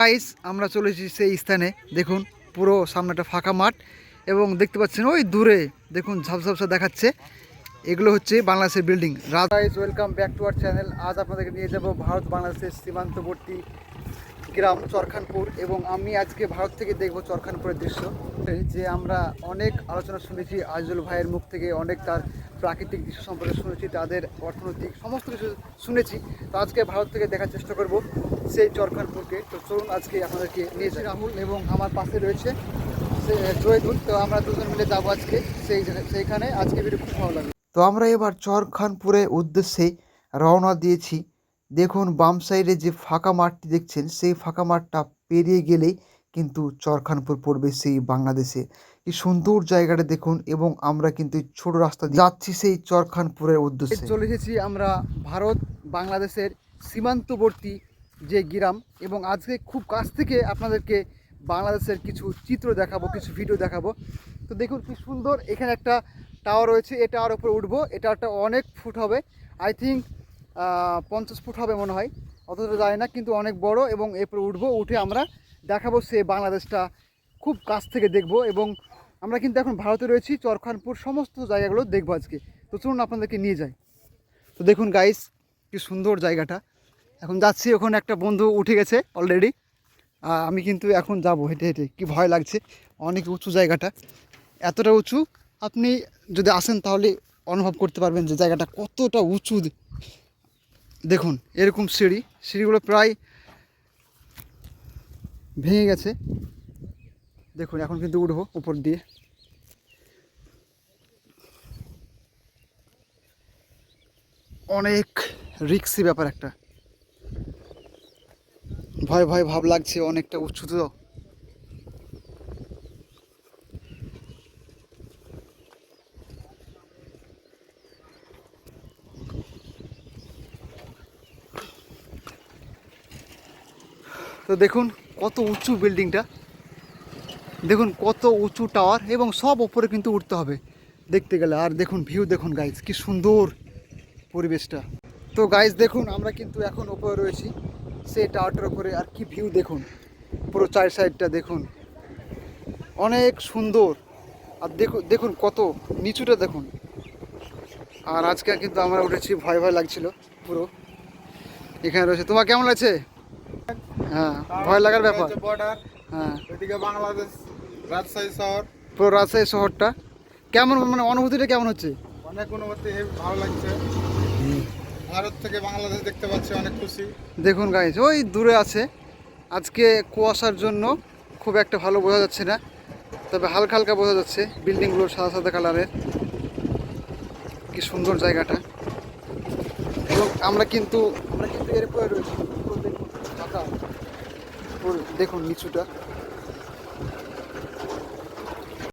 Guys আমরা চলেছি সেই স্থানে। দেখুন পুরো সামনেটা ফাঁকা মাঠ এবং দেখতে পাচ্ছেন ওই দূরে দেখুন ঝাপঝাপসা দেখাচ্ছে, এগুলো হচ্ছে বাংলাদেশের building. Guys welcome back to our channel. আজ আপনাদেরকে নিয়ে যাব ভারত বাংলাদেশের সীমান্তবর্তী গ্রাম চরখানপুর, এবং আমি আজকে ভারত থেকে দেখব চরখানপুরের দৃশ্য। যে আমরা অনেক আলোচনা শুনেছি আজিজুল ভাইয়ের মুখ থেকে, অনেক তার প্রাকৃতিক দৃশ্য সম্পর্কে শুনেছি, তাদের অর্থনৈতিক সমস্ত কিছু শুনেছি। তো আজকে ভারত থেকে দেখার চেষ্টা করব সেই চরখানপুরকে। তো চলুন আজকে আপনাদেরকে নিয়ে যাই। রাহুল এবং আমার পাশে রয়েছে জয়দুল। তো আমরা দুজন মিলে যাবো আজকে সেইখানে। আজকে ভিডিও খুব ভালো লাগে। তো আমরা এবার চরখানপুরের উদ্দেশ্যে রওনা দিয়েছি। দেখুন বাম সাইডে যে ফাঁকা মাঠটি দেখছেন, সেই ফাঁকা মাঠটা পেরিয়ে গেলেই কিন্তু চরখানপুর পড়বে সেই বাংলাদেশে। কি সুন্দর জায়গাটা দেখুন, এবং আমরা কিন্তু ছোট রাস্তা যাচ্ছি সেই চরখানপুরের উদ্দেশ্যে। চলে এসেছি আমরা ভারত বাংলাদেশের সীমান্তবর্তী যে গ্রাম, এবং আজকে খুব কাছ থেকে আপনাদেরকে বাংলাদেশের কিছু চিত্র দেখাবো, কিছু ভিডিও দেখাবো। তো দেখুন কি সুন্দর, এখানে একটা টাওয়ার রয়েছে, এই টাওয়ার উপরে উঠবো। এটা একটা অনেক ফুট হবে, আই থিঙ্ক 50 ফুট হবে মনে হয়, অতটা যায় না, কিন্তু অনেক বড়। এবং এরপরে উঠবো, উঠে আমরা দেখাবো সে বাংলাদেশটা খুব কাছ থেকে দেখব। এবং আমরা কিন্তু এখন ভারতে রয়েছি, চরখানপুর সমস্ত জায়গাগুলো দেখবো আজকে। তো চলুন আপনাদেরকে নিয়ে যাই। তো দেখুন গাইস কি সুন্দর জায়গাটা। এখন যাচ্ছি, ওখানে একটা বন্ধু উঠে গেছে অলরেডি। আমি কিন্তু এখন যাব হেঁটে হেঁটে, কি ভয় লাগছে, অনেক উঁচু জায়গাটা, এতটা উঁচু। আপনি যদি আসেন তাহলে অনুভব করতে পারবেন যে জায়গাটা কতটা উঁচু। দেখুন এরকম সিঁড়িগুলো প্রায় ভেঙে গেছে। দেখুন এখন কিন্তু উঠবো উপর দিয়ে। অনেক রিস্কি ব্যাপার, একটা ভয় ভয় ভাব লাগছে, অনেকটা উঁচু। তো দেখুন কত উঁচু বিল্ডিংটা, দেখুন কত উঁচু টাওয়ার, এবং সব ওপরে কিন্তু উঠতে হবে দেখতে গেলে। আর দেখুন ভিউ দেখুন গাইজ, কি সুন্দর পরিবেশটা। তো গাইজ দেখুন আমরা কিন্তু এখন ওপরে রয়েছি সেই টাওয়ারটার উপরে, আর কি ভিউ দেখুন, পুরো চার সাইডটা দেখুন অনেক সুন্দর। আর দেখুন দেখুন কত নিচুটা দেখুন। আর আজকে কিন্তু আমরা উঠেছি, ভয় ভয় লাগছিল পুরো। এখানে রয়েছে, তোমার কেমন লাগছে? হ্যাঁ ভয় লাগার ব্যাপার। হ্যাঁ এদিকে বাংলাদেশ, রাজশাহী শহর, পুরো রাজশাহী শহরটা কেমন, মানে অনুভূতিটা কেমন হচ্ছে? অনেক অনুভূতি, ভালো লাগছে। ভারত থেকে বাংলাদেশ দেখতে পাচ্ছি, অনেক খুশি। দেখুন গাইজ ওই দূরে আছে, আজকে কুয়াশার জন্য খুব একটা ভালো বোঝা যাচ্ছে না, তবে হালকা হালকা বোঝা যাচ্ছে বিল্ডিংগুলো সাদা সাদা কালারের। কি সুন্দর জায়গাটা। এবং আমরা কিন্তু এরপরে রয়েছি, দেখুন নিচুটা